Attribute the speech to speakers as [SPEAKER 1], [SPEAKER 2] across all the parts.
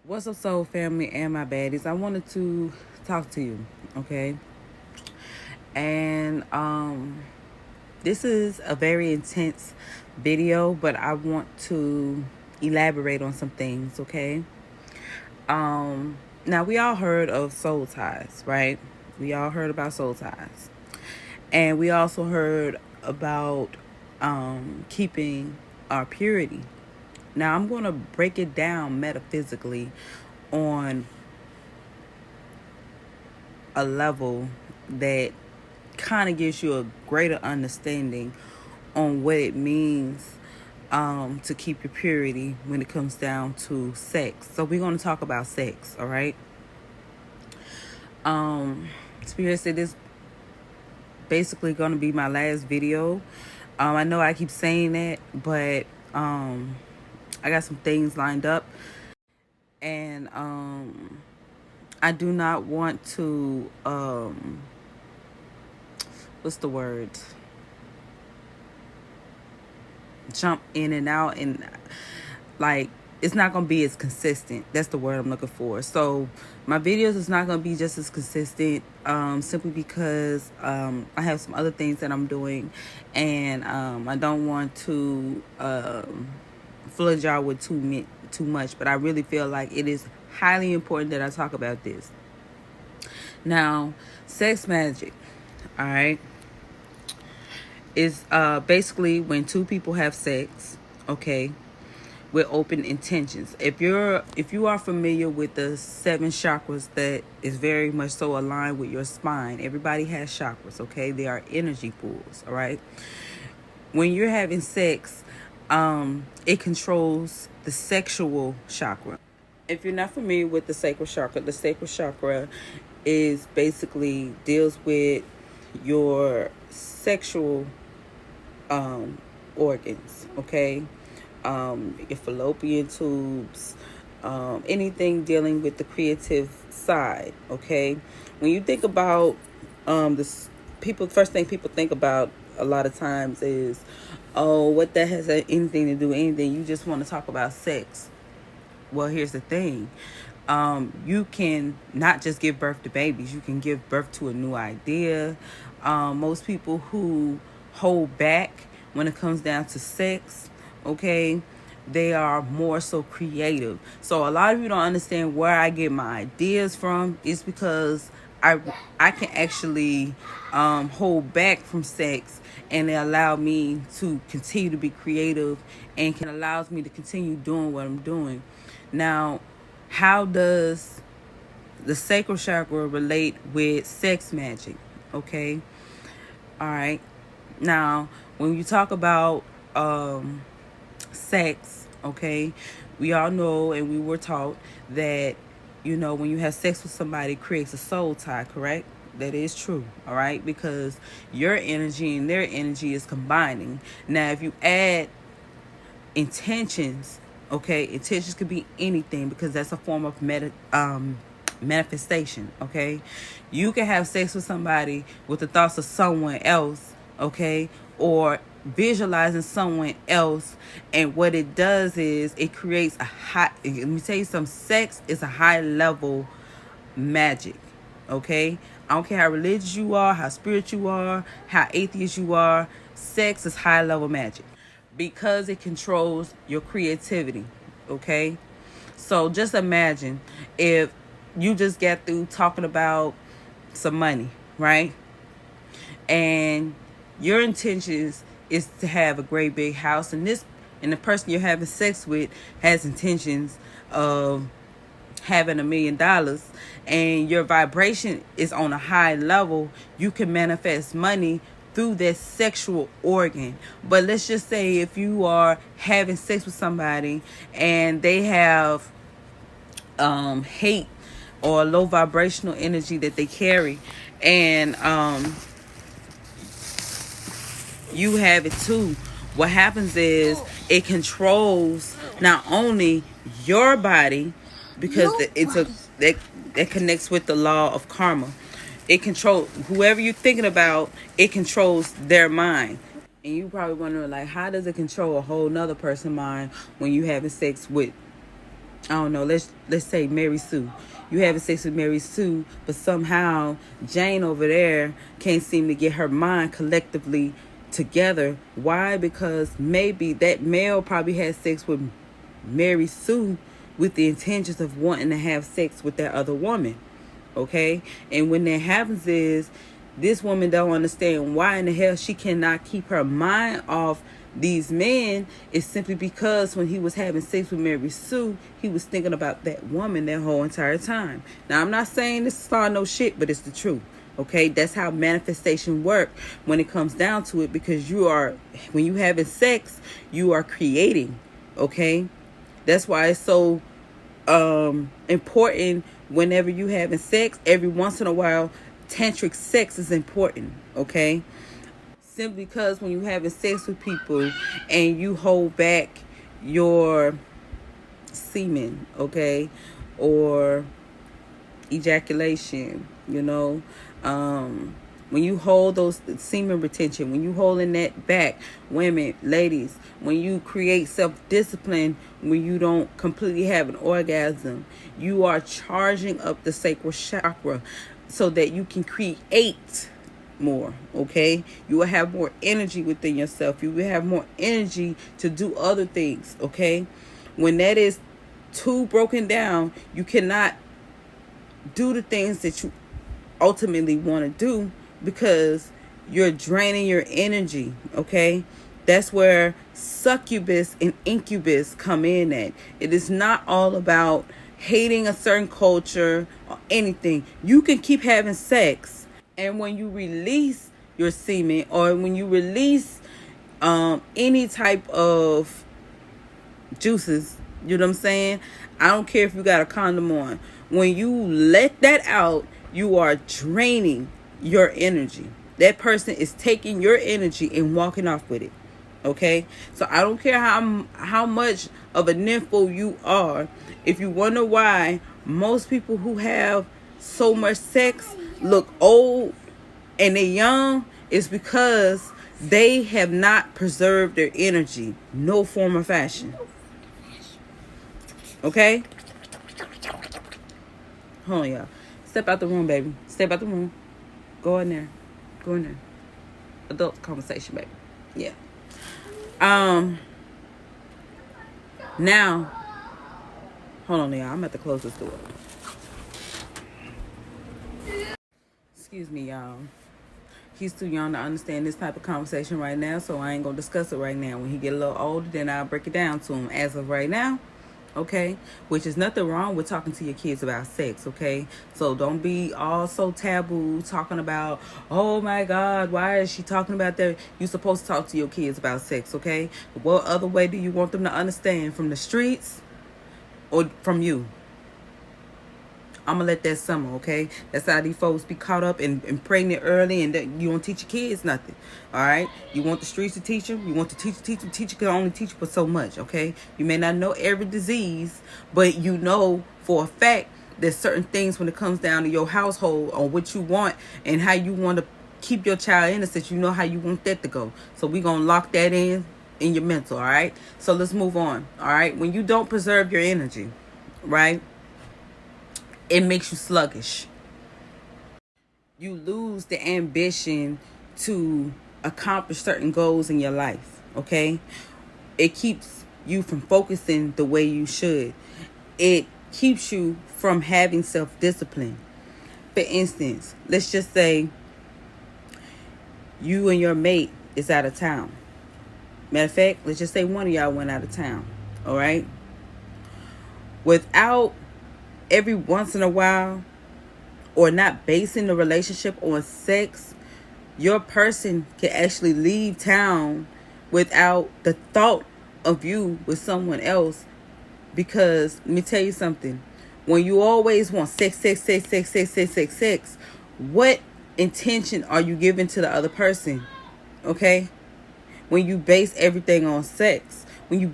[SPEAKER 1] What's up, soul family and my baddies? I wanted to talk to you, okay? And this is a very intense video, but I want to elaborate on some things, okay? Now we all heard of soul ties, right? We all heard about soul ties. And we also heard about keeping our purity. Now I'm going to break it down metaphysically on a level that kind of gives you a greater understanding on what it means to keep your purity when it comes down to sex. So we're going to talk about sex, all right? Spirit said this basically going to be my last video. I know I keep saying that, but I got some things lined up, and I do not want to what's the word, jump in and out, and like it's not gonna be as consistent. That's the word I'm looking for. So my videos is not gonna be just as consistent, simply because I have some other things that I'm doing, and I don't want to flood y'all with too much. But I really feel like it is highly important that I talk about this. Now, sex magic, all right, is basically when two people have sex, okay, with open intentions. If you are familiar with the 7 chakras, that is very much so aligned with your spine. Everybody has chakras, okay? They are energy pools, all right? When you're having sex, it controls the sexual chakra. If you're not familiar with the sacral chakra is basically deals with your sexual organs, okay? Your fallopian tubes, anything dealing with the creative side, okay? When you think about this, first thing people think about a lot of times is, oh, what that has anything to do with anything. You just want to talk about sex. Well, here's the thing. You can not just give birth to babies. You can give birth to a new idea. Most people who hold back when it comes down to sex, okay, they are more so creative. So a lot of you don't understand where I get my ideas from. It's because I can actually hold back from sex, and it allowed me to continue to be creative, and can allows me to continue doing what I'm doing. Now, how does the sacral chakra relate with sex magic? Okay, all right. Now, when you talk about sex, okay, we all know and we were taught that, when you have sex with somebody, it creates a soul tie, correct? That is true, all right? Because your energy and their energy is combining. Now, if you add intentions, okay, intentions could be anything, because that's a form of manifestation, okay? You can have sex with somebody with the thoughts of someone else, okay, or visualizing someone else, and what it does is it creates a high, let me tell you something, sex is a high level magic, okay? I don't care how religious you are, how spiritual you are, how atheist you are, sex is high level magic because it controls your creativity, okay? So just imagine if you just get through talking about some money, right? And your intentions is to have a great big house, and the person you're having sex with has intentions of having $1 million, and your vibration is on a high level, you can manifest money through that sexual organ. But let's just say if you are having sex with somebody and they have hate or low vibrational energy that they carry, and you have it too, what happens is it controls not only your body, because that connects with the law of karma. It controls whoever you're thinking about. It controls their mind. And you probably wondering, like, how does it control a whole nother person's mind when you having sex with I don't know, let's say Mary Sue. You having sex with Mary Sue, but somehow Jane over there can't seem to get her mind collectively together. Why? Because maybe that male probably had sex with Mary Sue with the intentions of wanting to have sex with that other woman. Okay? And when that happens is this woman don't understand why in the hell she cannot keep her mind off these men. Is simply because when he was having sex with Mary Sue, he was thinking about that woman that whole entire time. Now, I'm not saying this is all no shit, but it's the truth. Okay, that's how manifestation work when it comes down to it, because when you having sex, you are creating. Okay, that's why it's so important whenever you having sex. Every once in a while, tantric sex is important. Okay, simply because when you having sex with people and you hold back your semen, okay, or ejaculation, when you hold those semen retention, when you holding that back, women, ladies, when you create self-discipline, when you don't completely have an orgasm, you are charging up the sacral chakra so that you can create more. Okay, you will have more energy within yourself. You will have more energy to do other things. Okay, when that is too broken down, you cannot do the things that you ultimately want to do because you're draining your energy. Okay, that's where succubus and incubus come in at. It is not all about hating a certain culture or anything. You can keep having sex, and when you release your semen, or when you release any type of juices, you know what I'm saying? I don't care if you got a condom on. When you let that out, you are draining your energy. That person is taking your energy and walking off with it. Okay? So I don't care how much of a nympho you are. If you wonder why most people who have so much sex look old and they're young, it's because they have not preserved their energy. No form of fashion. Okay? Hold on, y'all. Step out the room, baby. Step out the room. Go in there. Go in there. Adult conversation, baby. Yeah. Now, hold on, y'all. I'm at to close this door. Excuse me, y'all. He's too young to understand this type of conversation right now, so I ain't gonna discuss it right now. When he get a little older, then I'll break it down to him. As of right now, okay, which is nothing wrong with talking to your kids about sex, okay? So don't be all so taboo talking about, oh my God, why is she talking about that? You're supposed to talk to your kids about sex, okay? What other way do you want them to understand? From the streets or from you? I'm gonna let that simmer, okay? That's how these folks be caught up and pregnant early, and that you don't teach your kids nothing. All right? You want the streets to teach them. You want the teacher to teach them. Teacher can only teach you for so much, okay? You may not know every disease, but you know for a fact there's certain things when it comes down to your household on what you want and how you want to keep your child innocent. You know how you want that to go. So we gonna lock that in your mental, all right? So let's move on, all right? When you don't preserve your energy, right? It makes you sluggish. You lose the ambition to accomplish certain goals in your life, okay? It keeps you from focusing the way you should. It keeps you from having self-discipline. For instance, let's just say you and your mate is out of town. Matter of fact, let's just say one of y'all went out of town, all right? Without every once in a while, or not basing the relationship on sex, your person can actually leave town without the thought of you with someone else. Because let me tell you something, when you always want sex, what intention are you giving to the other person? Okay? When you base everything on sex, you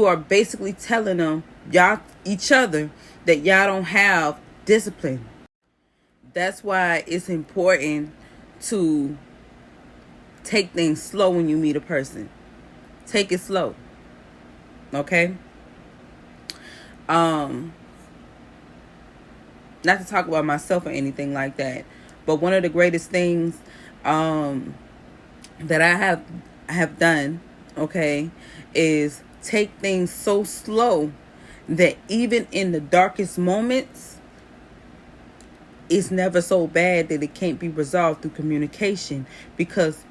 [SPEAKER 1] are basically telling them, each other, that y'all don't have discipline. That's why it's important to take things slow when you meet a person. Take it slow. Okay? Um, not to talk about myself or anything like that, but one of the greatest things that I have done, okay, is take things so slow that even in the darkest moments, it's never so bad that it can't be resolved through communication, because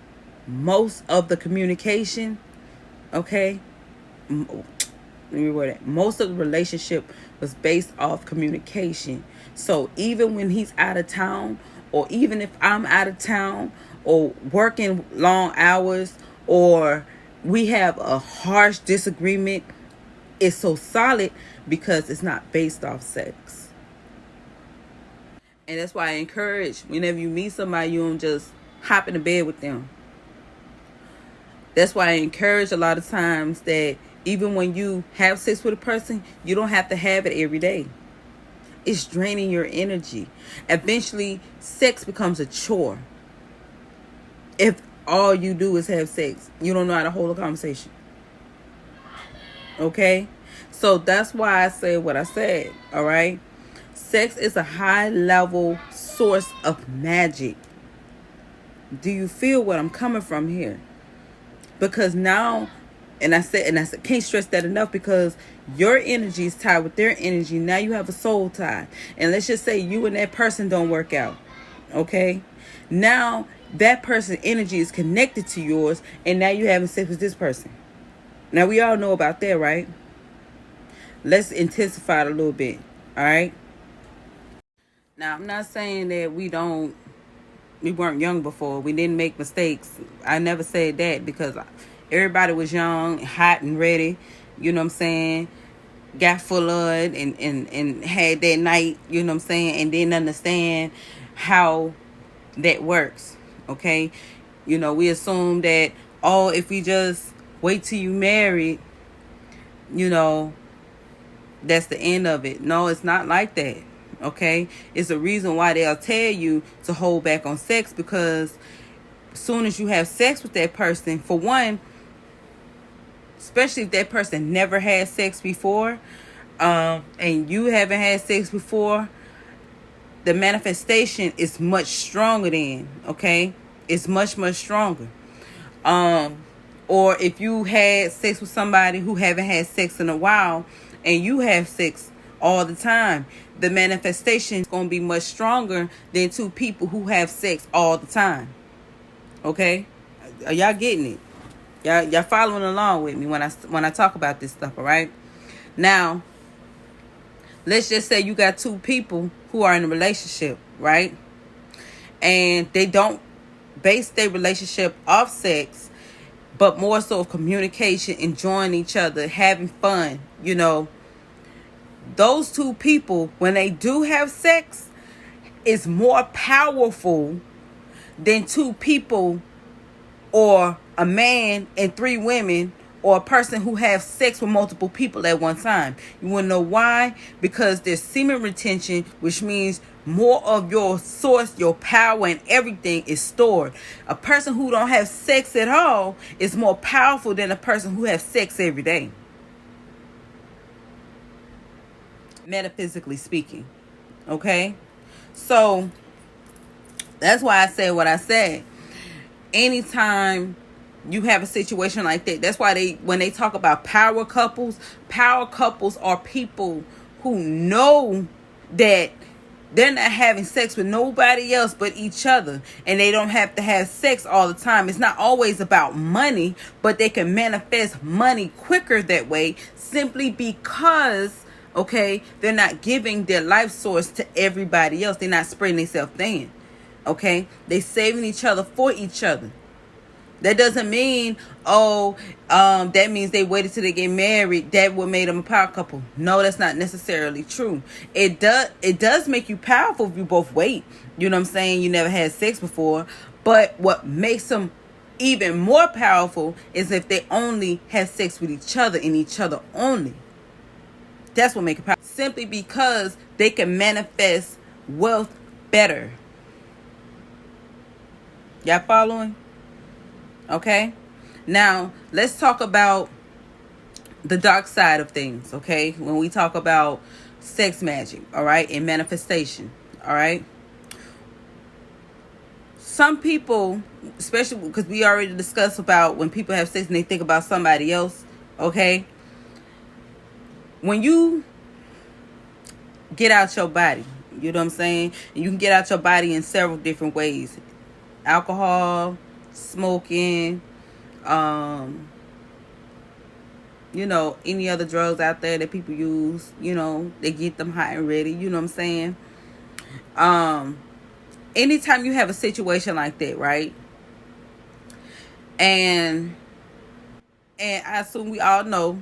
[SPEAKER 1] most of the communication, okay, let me reword it. Most of the relationship was based off communication. So even when he's out of town, or even if I'm out of town, or working long hours, or we have a harsh disagreement, it's so solid because it's not based off sex. And that's why I encourage, whenever you meet somebody, you don't just hop in the bed with them. That's why I encourage a lot of times that even when you have sex with a person, you don't have to have it every day. It's draining your energy. Eventually, sex becomes a chore. If all you do is have sex, you don't know how to hold a conversation. Okay? So that's why I said what I said. All right? Sex is a high level source of magic. Do you feel what I'm coming from here? Because now, and I said, can't stress that enough, because your energy is tied with their energy. Now you have a soul tie. And let's just say you and that person don't work out. Okay? Now that person's energy is connected to yours, and now you're having sex with this person. Now we all know about that, right? Let's intensify it a little bit. All right? Now I'm not saying that we weren't young before. We didn't make mistakes. I never said that, because everybody was young, hot and ready. You know what I'm saying? Got full of it and had that night, you know what I'm saying? And didn't understand how that works. Okay? You know, we assume that, oh, if we just wait till you married, you know, that's the end of it. No, it's not like that. Okay? It's a reason why they'll tell you to hold back on sex, because as soon as you have sex with that person, for one, especially if that person never had sex before, and you haven't had sex before, the manifestation is much stronger then. Okay? It's much, much stronger. Or if you had sex with somebody who haven't had sex in a while, and you have sex all the time, the manifestation is going to be much stronger than two people who have sex all the time. Okay? Are y'all getting it? Y'all following along with me when I talk about this stuff, all right? Now, let's just say you got two people who are in a relationship, right? And they don't base their relationship off sex, but more so of communication, enjoying each other, having fun, you know. Those two people, when they do have sex, is more powerful than two people, or a man and three women, or a person who has sex with multiple people at one time. You want to know why? Because there's semen retention, which means more of your source, your power, and everything is stored. A person who don't have sex at all is more powerful than a person who has sex every day. Metaphysically speaking. Okay? So that's why I said what I said. Anytime you have a situation like that, that's why when they talk about power couples are people who know that they're not having sex with nobody else but each other, and they don't have to have sex all the time. It's not always about money, but they can manifest money quicker that way, simply because, okay, they're not giving their life source to everybody else. They're not spreading themselves thin. Okay? They saving each other for each other. That doesn't mean, that means they waited till they get married. That what made them a power couple. No, that's not necessarily true. It does make you powerful if you both wait. You know what I'm saying? You never had sex before. But what makes them even more powerful is if they only have sex with each other and each other only. That's what makes it powerful. Simply because they can manifest wealth better. Y'all following? Okay? Now, let's talk about the dark side of things, okay? When we talk about sex magic, all right, and manifestation, all right? Some people, especially because we already discussed about when people have sex and they think about somebody else, okay? When you get out your body, you know what I'm saying? You can get out your body in several different ways. Alcohol, smoking, any other drugs out there that people use, they get them hot and ready, you know what I'm saying? Anytime you have a situation like that, right? And I assume we all know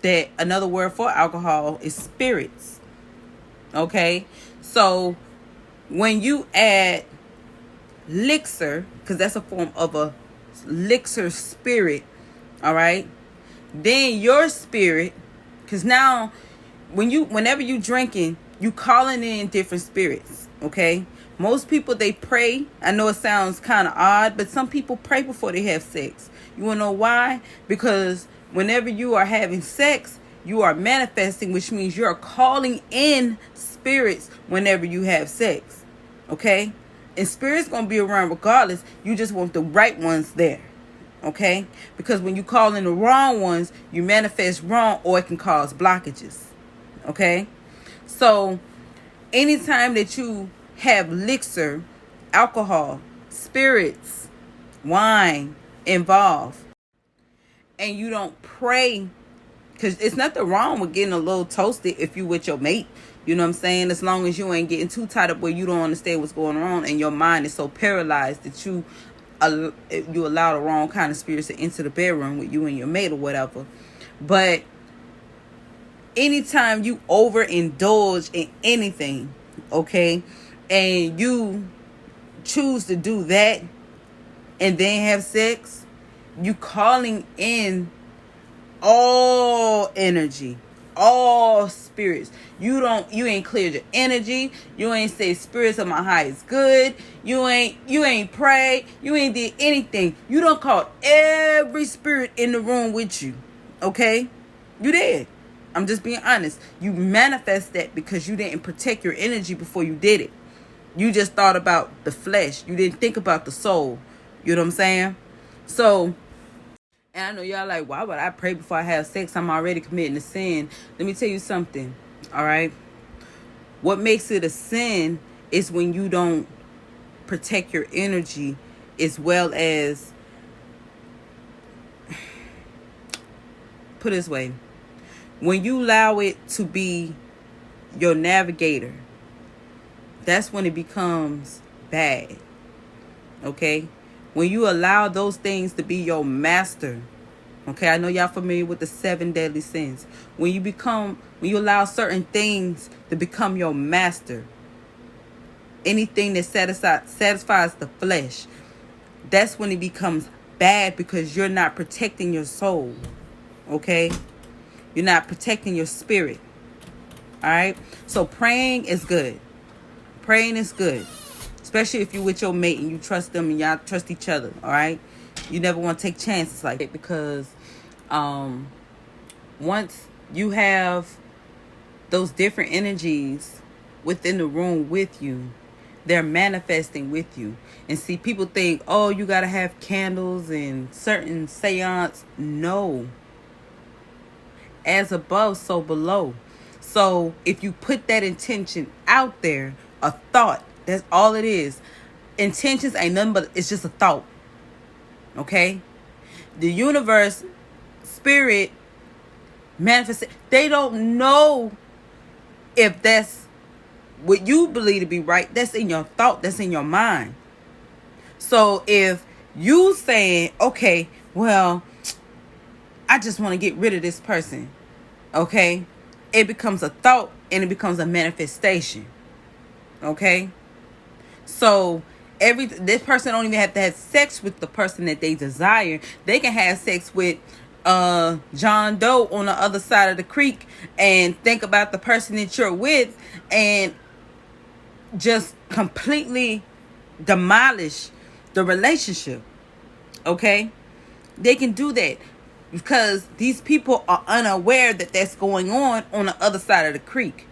[SPEAKER 1] that another word for alcohol is spirits. Okay? So when you add elixir, because that's a form of a elixir spirit, all right? Then your spirit, because now whenever you drinking, you calling in different spirits, okay? Most people, they pray. I know it sounds kind of odd, but some people pray before they have sex. You want to know why? Because whenever you are having sex, you are manifesting, which means you're calling in spirits whenever you have sex, okay? And spirits going to be around regardless. You just want the right ones there, okay? Because when you call in the wrong ones, you manifest wrong, or it can cause blockages, okay? So anytime that you have elixir, alcohol, spirits, wine involved, and you don't pray, because it's nothing wrong with getting a little toasted if you with your mate, you know what I'm saying? As long as you ain't getting too tied up where you don't understand what's going on and your mind is so paralyzed that you allow the wrong kind of spirits to enter the bedroom with you and your mate or whatever. But anytime you overindulge in anything, okay, and you choose to do that and then have sex, you calling in all energy, all spirits. You ain't cleared your energy. You ain't say spirits of my highest good. You ain't prayed. You ain't did anything. You don't call every spirit in the room with you. Okay? You did. I'm just being honest. You manifest that because you didn't protect your energy before you did it. You just thought about the flesh. You didn't think about the soul. You know what I'm saying? So, and I know y'all like, why would I pray before I have sex? I'm already committing a sin. Let me tell you something. All right? What makes it a sin is when you don't protect your energy, as well as, put it this way, when you allow it to be your navigator, that's when it becomes bad. Okay? When you allow those things to be your master. Okay? I know y'all familiar with the 7 deadly sins. When you allow certain things to become your master, anything that satisfies the flesh, that's when it becomes bad, because you're not protecting your soul. Okay? You're not protecting your spirit. All right? So praying is good. Praying is good. Especially if you're with your mate and you trust them and y'all trust each other. All right? You never want to take chances like that, because once you have those different energies within the room with you, they're manifesting with you. And see, people think, oh, you got to have candles and certain seance. No. As above, so below. So if you put that intention out there, a thought, that's all it is. Intentions ain't nothing but, it's just a thought. Okay? The universe, spirit, manifest, they don't know if that's what you believe to be right. That's in your thought. That's in your mind. So if you saying, okay, well, I just want to get rid of this person. Okay? It becomes a thought and it becomes a manifestation. Okay? So this person don't even have to have sex with the person that they desire. They can have sex with John Doe on the other side of the creek and think about the person that you're with and just completely demolish the relationship. Okay? They can do that. because these people are unaware that that's going on the other side of the creek.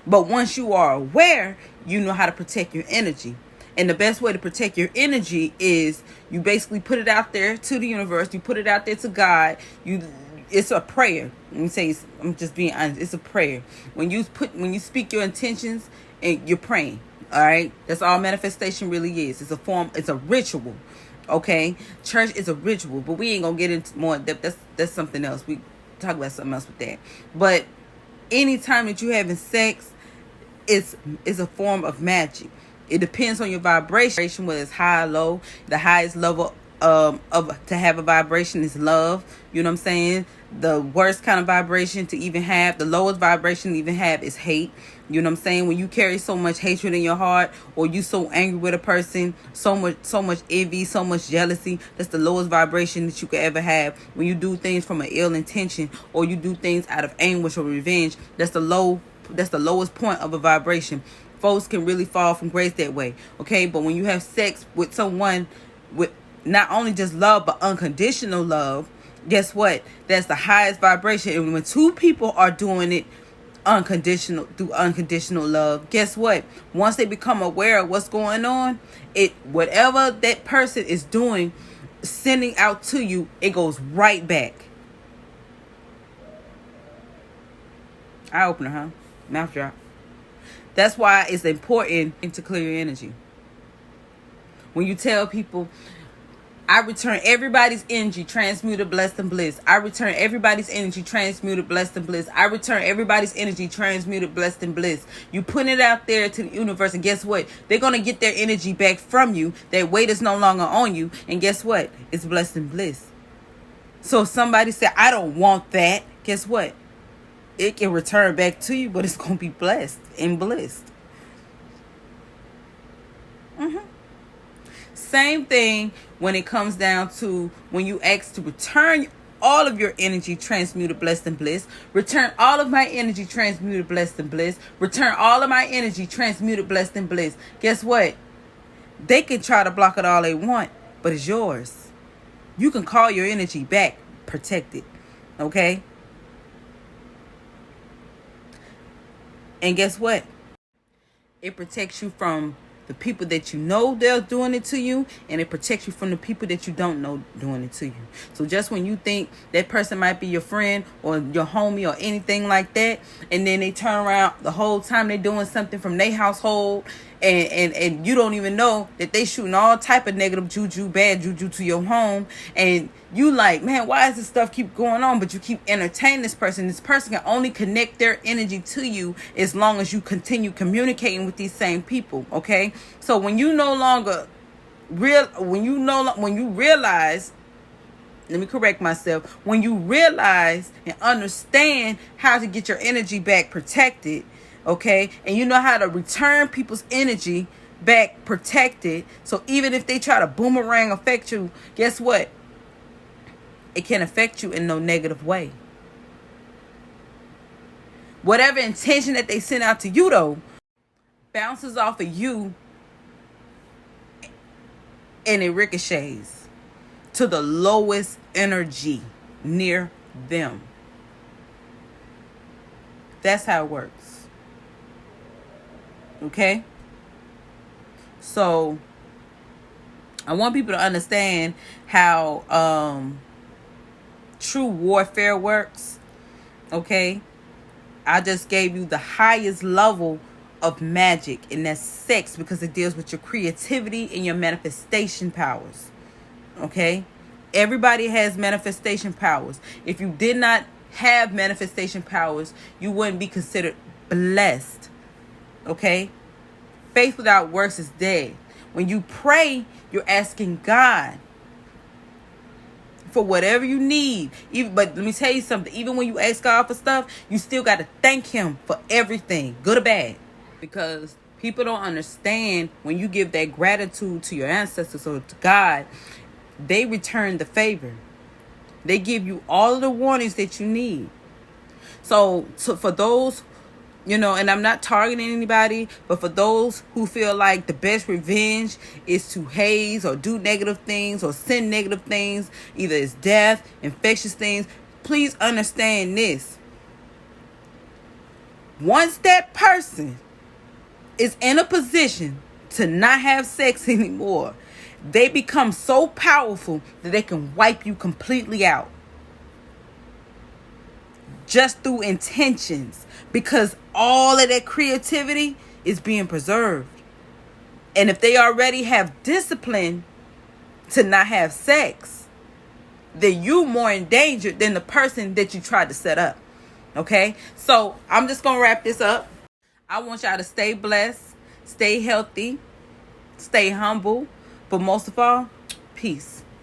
[SPEAKER 1] But once you are aware, you know how to protect your energy. And the best way to protect your energy is you basically put it out there to the universe. You put it out there to God. It's a prayer. Let me say, I'm just being honest. It's a prayer. When you speak your intentions and you're praying, all right? That's all manifestation really is. It's a ritual. Okay? Church is a ritual, but we ain't gonna get into more depth. That's something else. We talk about something else with that. But anytime that you're having sex, it's a form of magic. It depends on your vibration, whether it's high or low. The highest level of to have a vibration is love. You know what I'm saying? The worst kind of vibration to even have, the lowest vibration to even have, is hate. You know what I'm saying? When you carry so much hatred in your heart, or you so angry with a person, so much envy, so much jealousy, that's the lowest vibration that you could ever have. When you do things from an ill intention, or you do things out of anguish or revenge, that's the lowest point of a vibration. Folks can really fall from grace that way. Okay, but when you have sex with someone with not only just love but unconditional love, guess what? That's the highest vibration. And when two people are doing it through unconditional love, guess what? Once they become aware of what's going on, whatever that person is doing, sending out to you, it goes right back. Eye opener, huh? Mouth drop. That's why it's important to clear your energy. When you tell people, I return everybody's energy transmuted, blessed, and bliss. I return everybody's energy transmuted, blessed, and bliss. I return everybody's energy transmuted, blessed, and bliss. You put it out there to the universe, and guess what? They're going to get their energy back from you. That weight is no longer on you. And guess what? It's blessed and bliss. So if somebody said, I don't want that, guess what? It can return back to you, but it's going to be blessed and blissed. Same thing when it comes down to when you ask to return all of your energy transmuted, blessed, and bliss. Return all of my energy transmuted, blessed, and bliss. Return all of my energy transmuted, blessed, and bliss. Guess what? They can try to block it all they want, but it's yours. You can call your energy back, protect it. Okay? And guess what? It protects you from the people that you know they're doing it to you, and it protects you from the people that you don't know doing it to you. So just when you think that person might be your friend or your homie or anything like that, and then they turn around the whole time they're doing something from their household, and you don't even know that they shooting all type of negative juju, bad juju to your home, and you like, man, why does this stuff keep going on? But you keep entertaining this person. This person can only connect their energy to you as long as you continue communicating with these same people. Okay, so when you realize, let me correct myself. When you realize and understand how to get your energy back protected, okay, and you know how to return people's energy back protected, so even if they try to boomerang affect you, guess what? It can affect you in no negative way. Whatever intention that they send out to you, though, bounces off of you and it ricochets to the lowest energy near them. That's how it works. Okay? So I want people to understand how true warfare works. Okay? I just gave you the highest level of magic, and that's sex, because it deals with your creativity and your manifestation powers. Okay? Everybody has manifestation powers. If you did not have manifestation powers, you wouldn't be considered blessed. Okay? Faith without works is dead. When you pray, you're asking God for whatever you need. But let me tell you something. Even when you ask God for stuff, you still got to thank him for everything, good or bad. Because people don't understand, when you give that gratitude to your ancestors or to God, they return the favor. They give you all of the warnings that you need. So for those And I'm not targeting anybody, but for those who feel like the best revenge is to haze or do negative things or send negative things, either it's death, infectious things, please understand this. Once that person is in a position to not have sex anymore, they become so powerful that they can wipe you completely out. Just through intentions, because all of that creativity is being preserved. And if they already have discipline to not have sex, then you more in danger than the person that you tried to set up. Okay? So I'm just gonna wrap this up. I want y'all to stay blessed, stay healthy, stay humble, but most of all, peace.